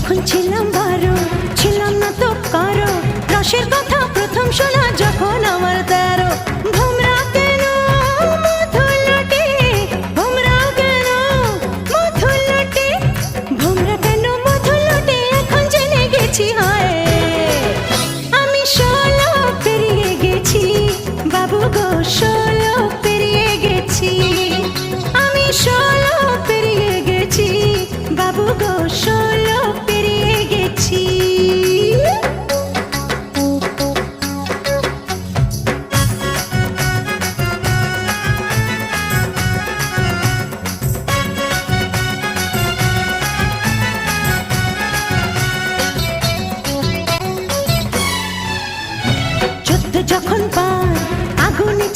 যখন ছিলাম 12 ছিলাম না তো কারো রসের কথা প্রথম শোনা যখন আমার 13 ভোমরা কেন মধুলটে ভোমরা কেন মধুলটে ভোমরা কেন মধুলটে এখন জেনে গেছি হয় আমি 16 পেরিয়ে গেছি বাবু গো 16 পেরিয়ে গেছি আমি 16 পেরিয়ে গেছি বাবু গো 16 পেরিয়ে গেছি যখন পার আগুনে